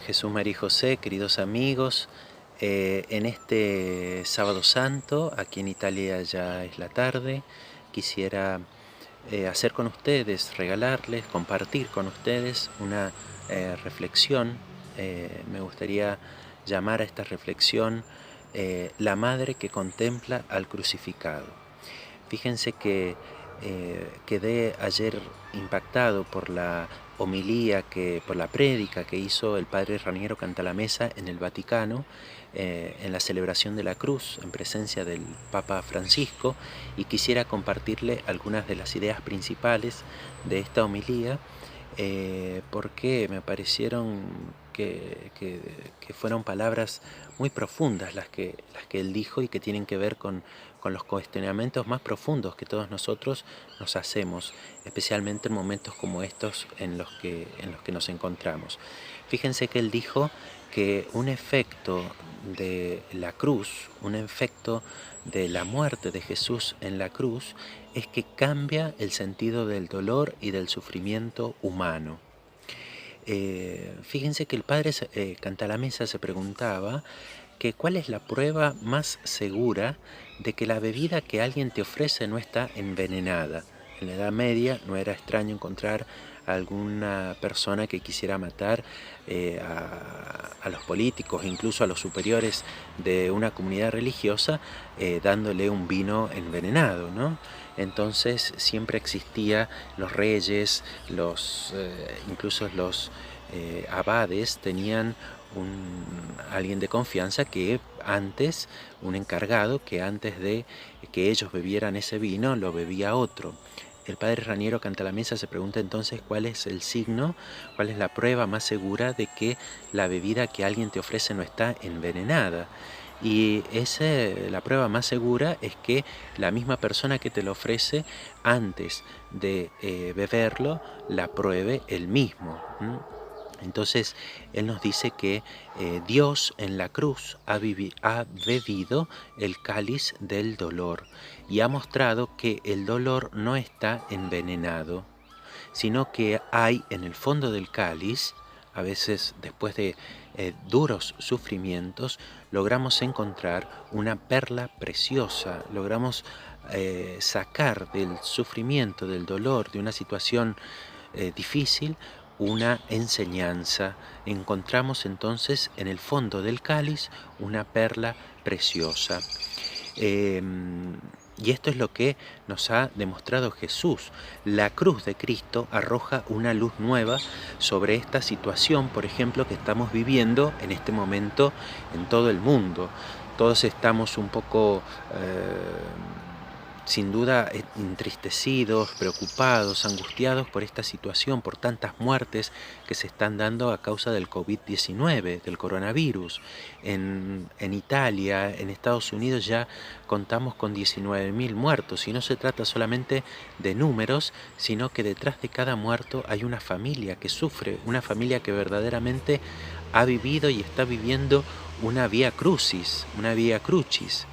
Jesús, María y José, queridos amigos, en este sábado santo, aquí en Italia ya es la tarde, quisiera hacer con ustedes, regalarles, compartir con ustedes una reflexión. Me gustaría llamar a esta reflexión la madre que contempla al crucificado. Fíjense que quedé ayer impactado por la homilía, por la prédica que hizo el padre Raniero Cantalamessa en el Vaticano, en la celebración de la cruz, en presencia del Papa Francisco, y quisiera compartirle algunas de las ideas principales de esta homilía, porque me parecieron que fueron palabras muy profundas las que él dijo y que tienen que ver con los cuestionamientos más profundos que todos nosotros nos hacemos, especialmente en momentos como estos en los que nos encontramos. Fíjense que él dijo que un efecto de la cruz, un efecto de la muerte de Jesús en la cruz, es que cambia el sentido del dolor y del sufrimiento humano. Fíjense que el padre Cantalamessa se preguntaba que cuál es la prueba más segura de que la bebida que alguien te ofrece no está envenenada. En la Edad Media no era extraño encontrar a alguna persona que quisiera matar a los políticos, incluso a los superiores de una comunidad religiosa, dándole un vino envenenado, ¿no? Entonces siempre existía los reyes, incluso los abades tenían alguien de confianza un encargado que antes de que ellos bebieran ese vino, lo bebía otro. El padre Raniero Cantalamessa se pregunta entonces cuál es el signo, cuál es la prueba más segura de que la bebida que alguien te ofrece no está envenenada. Y la prueba más segura es que la misma persona que te lo ofrece, antes de beberlo, la pruebe él mismo. Entonces, él nos dice que Dios en la cruz ha bebido el cáliz del dolor y ha mostrado que el dolor no está envenenado, sino que hay en el fondo del cáliz, a veces después de duros sufrimientos, logramos encontrar una perla preciosa, logramos sacar del sufrimiento, del dolor, de una situación difícil, una enseñanza. Encontramos entonces en el fondo del cáliz una perla preciosa. Y esto es lo que nos ha demostrado Jesús. La cruz de Cristo arroja una luz nueva sobre esta situación, por ejemplo, que estamos viviendo en este momento en todo el mundo. Todos estamos un poco sin duda entristecidos, preocupados, angustiados por esta situación, por tantas muertes que se están dando a causa del COVID-19, del coronavirus. En Italia, en Estados Unidos ya contamos con 19.000 muertos, y no se trata solamente de números, sino que detrás de cada muerto hay una familia que sufre, una familia que verdaderamente ha vivido y está viviendo una vía crucis, una vía crucis.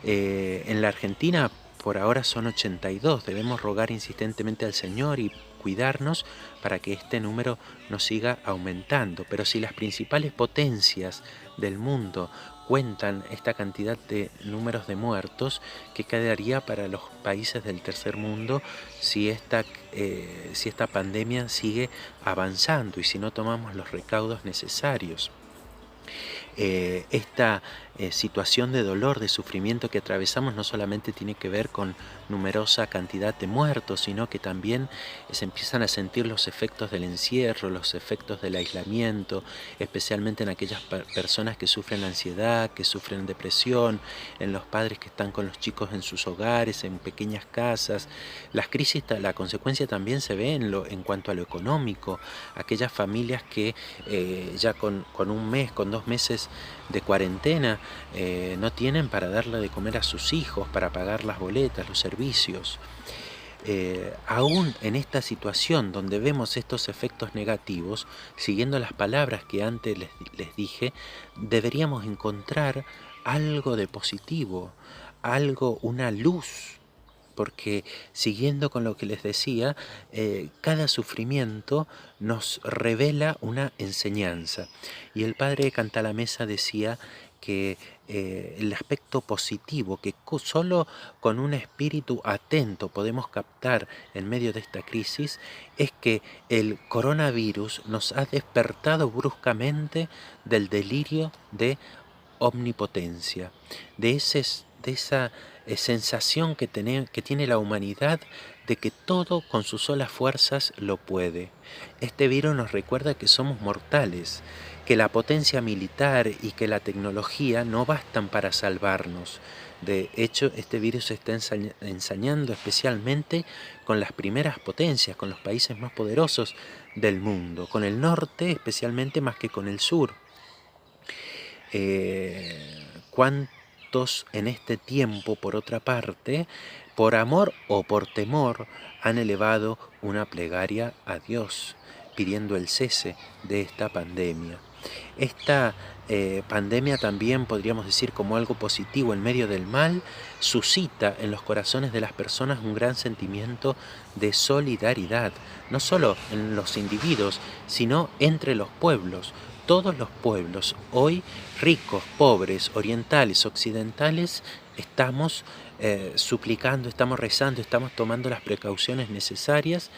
En la Argentina por ahora son 82, debemos rogar insistentemente al Señor y cuidarnos para que este número no siga aumentando. Pero si las principales potencias del mundo cuentan esta cantidad de números de muertos, ¿qué quedaría para los países del tercer mundo si esta pandemia sigue avanzando y si no tomamos los recaudos necesarios? Esta situación de dolor, de sufrimiento que atravesamos no solamente tiene que ver con numerosa cantidad de muertos, sino que también se empiezan a sentir los efectos del encierro, los efectos del aislamiento, especialmente en aquellas personas que sufren ansiedad, que sufren depresión, en los padres que están con los chicos en sus hogares, en pequeñas casas. Las crisis, la consecuencia también se ve en cuanto a lo económico, aquellas familias que ya con un mes, con 2 meses de cuarentena, no tienen para darle de comer a sus hijos, para pagar las boletas, los servicios. Aún en esta situación donde vemos estos efectos negativos, siguiendo las palabras que antes les dije, deberíamos encontrar algo de positivo, una luz porque siguiendo con lo que les decía, cada sufrimiento nos revela una enseñanza. Y el padre de Cantalamessa decía que el aspecto positivo que solo con un espíritu atento podemos captar en medio de esta crisis es que el coronavirus nos ha despertado bruscamente del delirio de omnipotencia, de esa sensación que tiene la humanidad de que todo con sus solas fuerzas lo puede. Este virus nos recuerda que somos mortales, que la potencia militar y que la tecnología no bastan para salvarnos. De hecho, este virus se está ensañando especialmente con las primeras potencias, con los países más poderosos del mundo, con el norte especialmente más que con el sur. ¿Cuántos en este tiempo, por otra parte, por amor o por temor, han elevado una plegaria a Dios, pidiendo el cese de esta pandemia? Esta pandemia también, podríamos decir, como algo positivo en medio del mal, suscita en los corazones de las personas un gran sentimiento de solidaridad, no solo en los individuos, sino entre los pueblos. Todos los pueblos, hoy ricos, pobres, orientales, occidentales, estamos suplicando, estamos rezando, estamos tomando las precauciones necesarias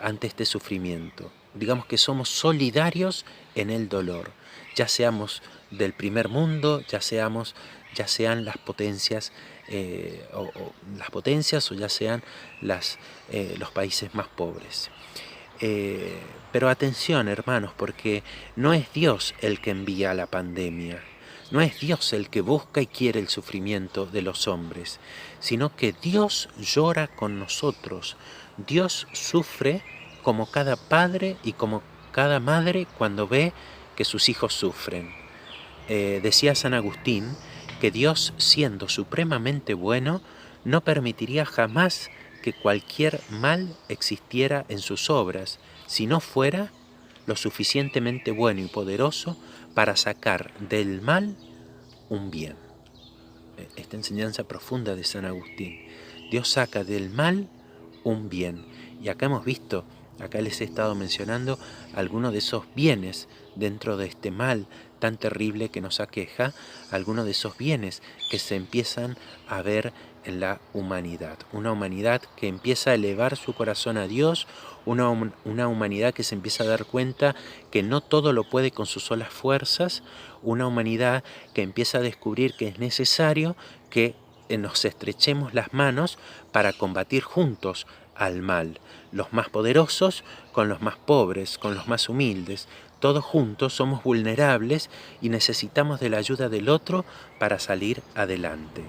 ante este sufrimiento. Digamos que somos solidarios en el dolor, ya seamos del primer mundo, ya sean las potencias o ya sean los países más pobres. Pero atención, hermanos, porque no es Dios el que envía la pandemia, no es Dios el que busca y quiere el sufrimiento de los hombres, sino que Dios llora con nosotros. Dios sufre como cada padre y como cada madre cuando ve que sus hijos sufren. Decía San Agustín que Dios, siendo supremamente bueno, no permitiría jamás que cualquier mal existiera en sus obras, si no fuera lo suficientemente bueno y poderoso para sacar del mal un bien. Esta enseñanza profunda de San Agustín. Dios saca del mal un bien. Y acá hemos visto, acá les he estado mencionando algunos de esos bienes dentro de este mal tan terrible que nos aqueja, algunos de esos bienes que se empiezan a ver en la humanidad. Una humanidad que empieza a elevar su corazón a Dios, una humanidad que se empieza a dar cuenta que no todo lo puede con sus solas fuerzas, una humanidad que empieza a descubrir que es necesario que nos estrechemos las manos para combatir juntos al mal, los más poderosos con los más pobres, con los más humildes. Todos juntos somos vulnerables y necesitamos de la ayuda del otro para salir adelante.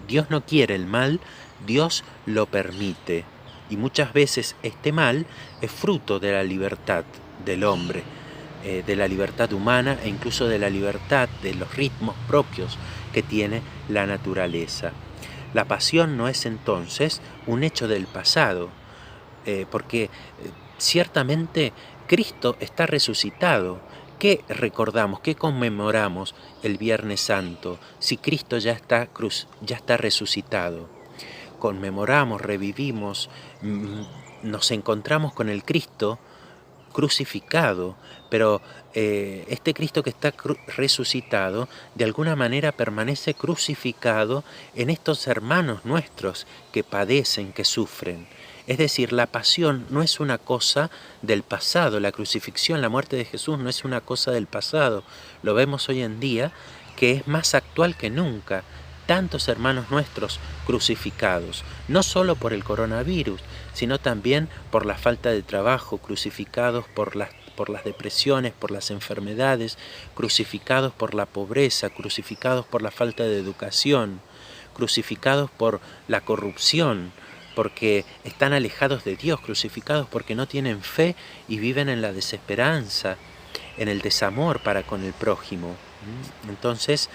Dios no quiere el mal, Dios lo permite. Y muchas veces este mal es fruto de la libertad del hombre, de la libertad humana e incluso de la libertad de los ritmos propios que tiene la naturaleza. La pasión no es entonces un hecho del pasado, porque ciertamente Cristo está resucitado. ¿Qué recordamos, qué conmemoramos el Viernes Santo si Cristo ya está resucitado? Conmemoramos, revivimos, nos encontramos con el Cristo crucificado, pero este Cristo que está resucitado de alguna manera permanece crucificado en estos hermanos nuestros que padecen, que sufren. Es decir, la pasión no es una cosa del pasado, la crucifixión, la muerte de Jesús no es una cosa del pasado. Lo vemos hoy en día que es más actual que nunca. Tantos hermanos nuestros crucificados, no solo por el coronavirus, sino también por la falta de trabajo, crucificados por las depresiones, por las enfermedades, crucificados por la pobreza, crucificados por la falta de educación, crucificados por la corrupción, porque están alejados de Dios, crucificados porque no tienen fe y viven en la desesperanza, en el desamor para con el prójimo. Entonces,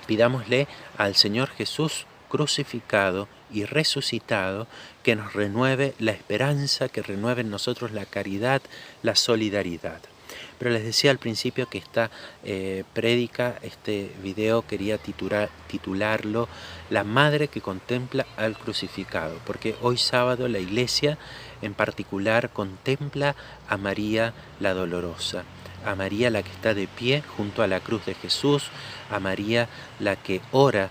pidámosle al Señor Jesús crucificado y resucitado que nos renueve la esperanza, que renueve en nosotros la caridad, la solidaridad. Pero les decía al principio que esta prédica, este video, quería titularlo La Madre que contempla al crucificado, porque hoy sábado la Iglesia en particular contempla a María la Dolorosa, a María la que está de pie junto a la cruz de Jesús, a María la que ora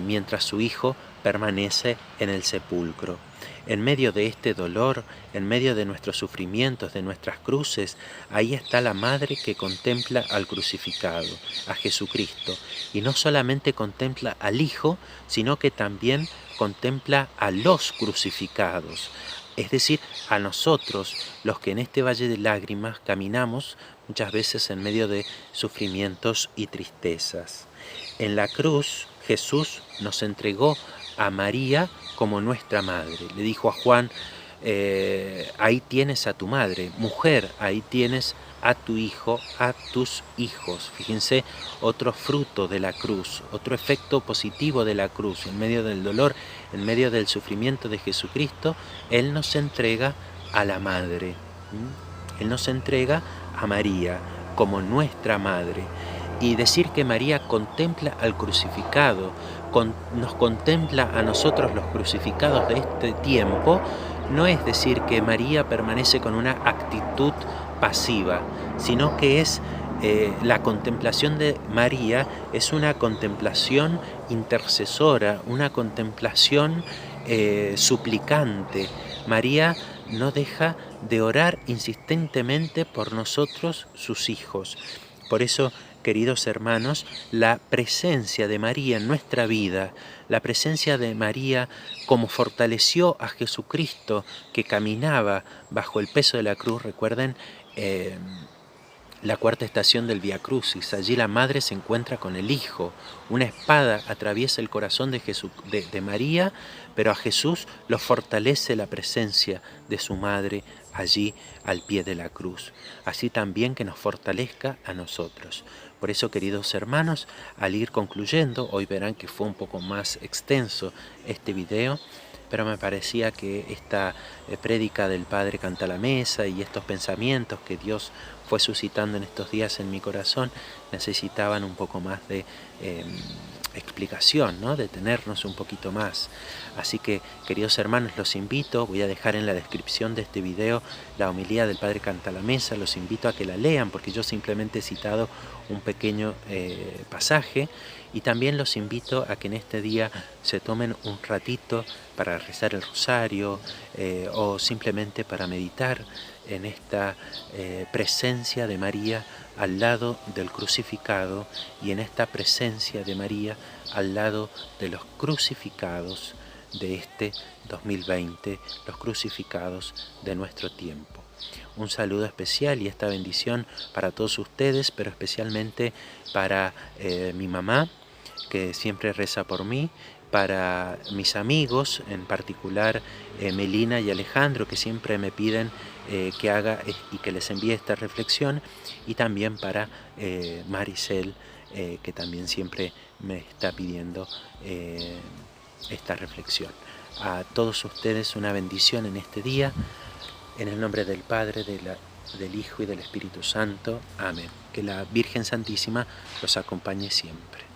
mientras su Hijo permanece en el sepulcro. En medio de este dolor, en medio de nuestros sufrimientos, de nuestras cruces, ahí está la Madre que contempla al crucificado, a Jesucristo. Y no solamente contempla al Hijo, sino que también contempla a los crucificados. Es decir, a nosotros, los que en este valle de lágrimas caminamos muchas veces en medio de sufrimientos y tristezas. En la cruz, Jesús nos entregó a María como nuestra madre. Le dijo a Juan, ahí tienes a tu madre, mujer, ahí tienes a tu hijo, a tus hijos. Fíjense, otro fruto de la cruz, otro efecto positivo de la cruz. En medio del dolor, en medio del sufrimiento de Jesucristo, Él nos entrega a la madre. Él nos entrega a María como nuestra madre. Y decir que María contempla al crucificado, nos contempla a nosotros los crucificados de este tiempo, no es decir que María permanece con una actitud pasiva, sino que es la contemplación de María es una contemplación intercesora, una contemplación suplicante. María no deja de orar insistentemente por nosotros, sus hijos. Por eso, queridos hermanos, la presencia de María en nuestra vida, la presencia de María como fortaleció a Jesucristo que caminaba bajo el peso de la cruz, recuerden la cuarta estación del Vía Crucis, allí la madre se encuentra con el Hijo, una espada atraviesa el corazón de María, pero a Jesús lo fortalece la presencia de su madre allí al pie de la cruz, así también que nos fortalezca a nosotros. Por eso, queridos hermanos, al ir concluyendo, hoy verán que fue un poco más extenso este video, pero me parecía que esta prédica del Padre Cantalamessa y estos pensamientos que Dios fue suscitando en estos días en mi corazón necesitaban un poco más de explicación, ¿no? Detenernos un poquito más. Así que, queridos hermanos, los invito, voy a dejar en la descripción de este video la homilía del Padre Cantalamessa, los invito a que la lean porque yo simplemente he citado un pequeño pasaje, y también los invito a que en este día se tomen un ratito para rezar el rosario o simplemente para meditar en esta presencia de María al lado del crucificado y en esta presencia de María al lado de los crucificados de este 2020, los crucificados de nuestro tiempo. Un saludo especial y esta bendición para todos ustedes, pero especialmente para mi mamá, que siempre reza por mí, para mis amigos, en particular Melina y Alejandro, que siempre me piden que haga y que les envíe esta reflexión, y también para Maricel, que también siempre me está pidiendo esta reflexión. A todos ustedes una bendición en este día, en el nombre del Padre, del Hijo y del Espíritu Santo. Amén. Que la Virgen Santísima los acompañe siempre.